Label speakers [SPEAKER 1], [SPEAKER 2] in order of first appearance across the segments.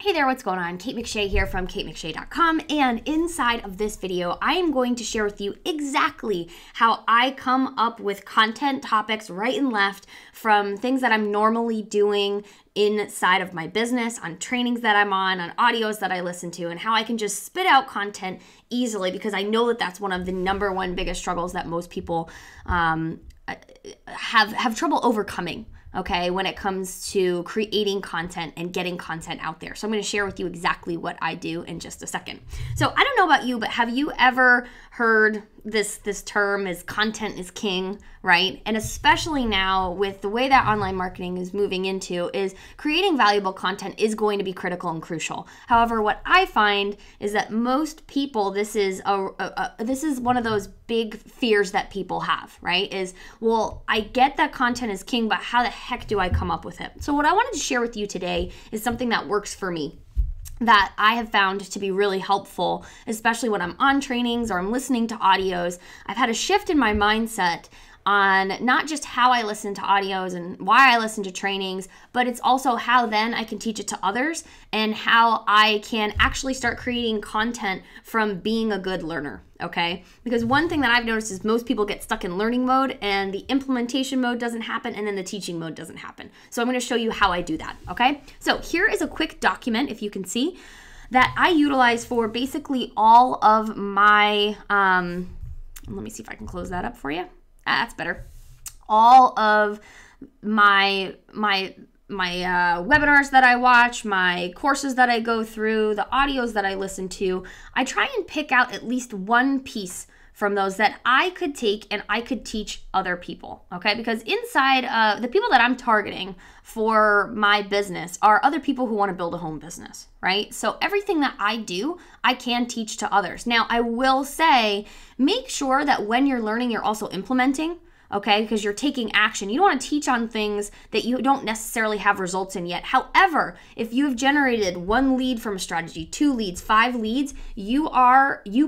[SPEAKER 1] Hey there, what's going on? Kate McShay here from katemcshay.com, and inside of this video, I am going to share with you exactly how I come up with content topics right and left from things that I'm normally doing inside of my business, on trainings that I'm on audios that I listen to, and how I can just spit out content easily, because I know that that's one of the number one biggest struggles that most people have trouble overcoming. Okay, when it comes to creating content and getting content out there. So I'm going to share with you exactly what I do in just a second. So I don't know about you, but have you ever heard this term is content is king, right? And especially now with the way that online marketing is moving into, is creating valuable content is going to be critical and crucial. However, what I find is that most people, this is one of those big fears that people have, right? Is, well, I get that content is king, but how the heck do I come up with it? So what I wanted to share with you today is something that works for me, that I have found to be really helpful, especially when I'm on trainings or I'm listening to audios. I've had a shift in my mindset on not just how I listen to audios and why I listen to trainings, but it's also how then I can teach it to others and how I can actually start creating content from being a good learner, okay? Because one thing that I've noticed is most people get stuck in learning mode and the implementation mode doesn't happen and then the teaching mode doesn't happen. So I'm gonna show you how I do that, okay? So here is a quick document, if you can see, that I utilize for basically all of my, let me see if I can close that up for you. That's better. All of my webinars that I watch, my courses that I go through, the audios that I listen to, I try and pick out at least one piece from those that I could take and I could teach other people, okay? Because inside the people that I'm targeting for my business are other people who want to build a home business, right? So everything that I do, I can teach to others. Now, I will say, make sure that when you're learning, you're also implementing, okay? Because you're taking action. You don't want to teach on things that you don't necessarily have results in yet. However, if you have generated 1 lead from a strategy, 2 leads, 5 leads, you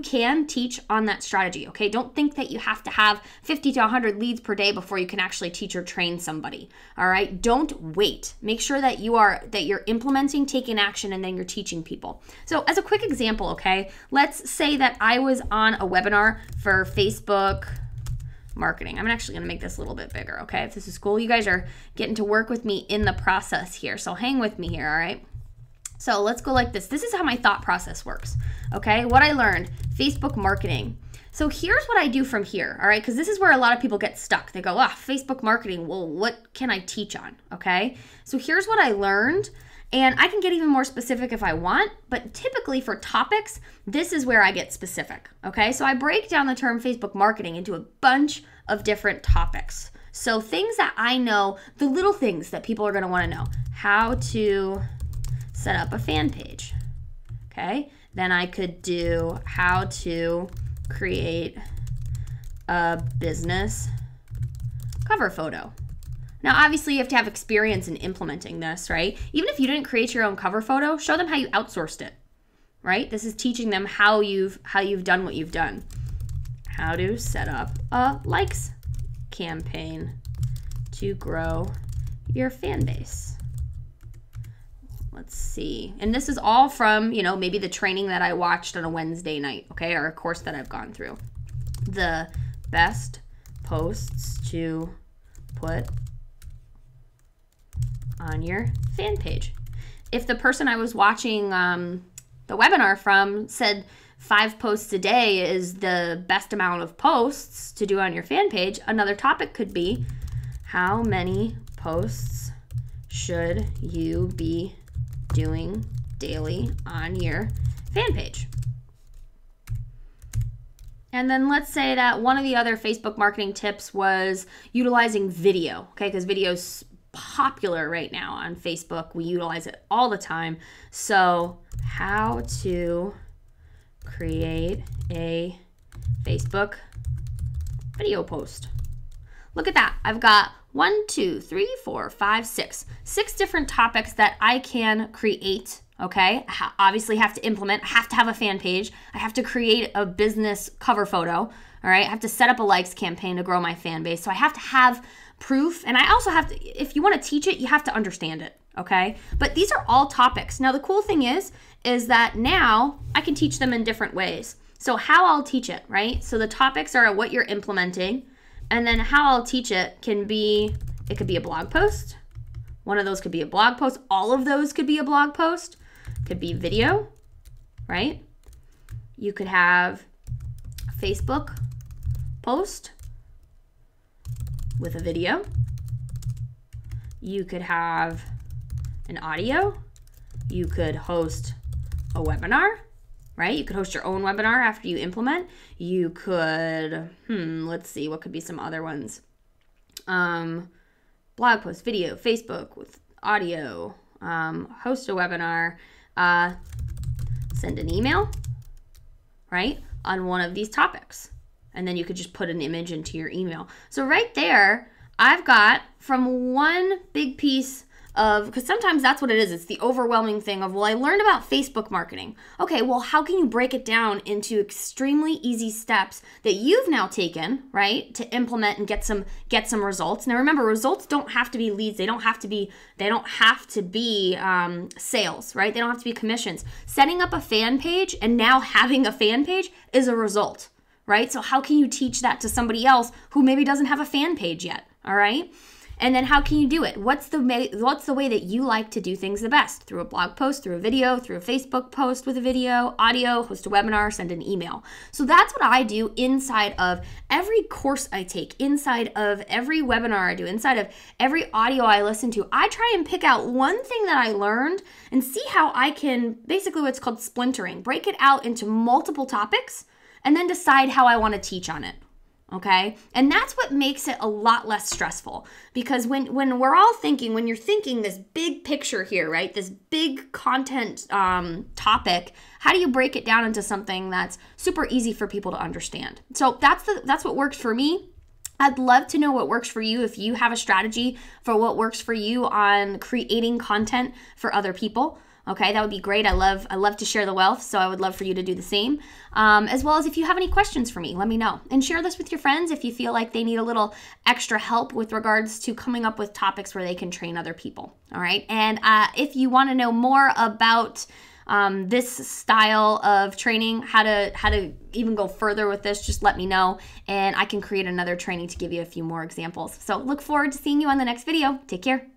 [SPEAKER 1] can teach on that strategy, okay? Don't think that you have to have 50 to 100 leads per day before you can actually teach or train somebody, all right? Don't wait. Make sure that you're implementing, taking action, and then you're teaching people. So as a quick example, okay, let's say that I was on a webinar for Facebook marketing. I'm actually gonna make this a little bit bigger, okay? If this is cool, you guys are getting to work with me in the process here, so hang with me here, all right? So let's go like this. This is how my thought process works, okay? What I learned, Facebook marketing. So here's what I do from here, all right? Because this is where a lot of people get stuck. They go, Facebook marketing, well, what can I teach on, okay? So here's what I learned, and I can get even more specific if I want, but typically for topics, this is where I get specific, okay? So I break down the term Facebook marketing into a bunch of different topics. So things that I know, the little things that people are gonna wanna know. How to set up a fan page, okay? Then I could do how to create a business cover photo. Now, obviously, you have to have experience in implementing this, right? Even if you didn't create your own cover photo, show them how you outsourced it, right? This is teaching them how you've done what you've done. How to set up a likes campaign to grow your fan base. Let's see. And this is all from, maybe the training that I watched on a Wednesday night, okay, or a course that I've gone through. The best posts to put on your fan page. If the person I was watching the webinar from said 5 posts a day is the best amount of posts to do on your fan page, another topic could be, how many posts should you be doing daily on your fan page? And then let's say that one of the other Facebook marketing tips was utilizing video, okay? Because video's popular right now on Facebook. We utilize it all the time. So how to create a Facebook video post. Look at that. I've got 1, 2, 3, 4, 5, 6 different topics that I can create, okay? I obviously have to implement. I have to have a fan page. I have to create a business cover photo, all right? I have to set up a likes campaign to grow my fan base. So I have to have proof, and I also have to, if you want to teach it, you have to understand it, okay? But these are all topics. Now, the cool thing is that now I can teach them in different ways. So how I'll teach it, right? So the topics are what you're implementing, and then how I'll teach it can be, it could be a blog post. One of those could be a blog post. All of those could be a blog post. Could be video, right? You could have a Facebook post with a video. You could have an audio. You could host a webinar, right? You could host your own webinar after you implement. You could, let's see, what could be some other ones? Blog post, video, Facebook with audio, host a webinar, send an email, right, on one of these topics. And then you could just put an image into your email. So right there, I've got from one big piece of, because sometimes that's what it is. It's the overwhelming thing of, well, I learned about Facebook marketing. Okay, well, how can you break it down into extremely easy steps that you've now taken, right, to implement and get some results? Now, remember, results don't have to be leads. They don't have to be sales, right? They don't have to be commissions. Setting up a fan page and now having a fan page is a result, right? So how can you teach that to somebody else who maybe doesn't have a fan page yet, all right? And then how can you do it? What's the way that you like to do things the best? Through a blog post, through a video, through a Facebook post with a video, audio, host a webinar, send an email. So that's what I do inside of every course I take, inside of every webinar I do, inside of every audio I listen to. I try and pick out one thing that I learned and see how I can, basically what's called splintering, break it out into multiple topics and then decide how I want to teach on it. Okay? And that's what makes it a lot less stressful, because when we're all thinking, when you're thinking this big picture here, right? This big content topic, how do you break it down into something that's super easy for people to understand? So that's what works for me. I'd love to know what works for you. If you have a strategy for what works for you on creating content for other people, okay, that would be great. I love to share the wealth, so I would love for you to do the same. As well as if you have any questions for me, let me know. And share this with your friends if you feel like they need a little extra help with regards to coming up with topics where they can train other people, all right? And if you want to know more about this style of training, how to even go further with this, just let me know, and I can create another training to give you a few more examples. So look forward to seeing you on the next video. Take care.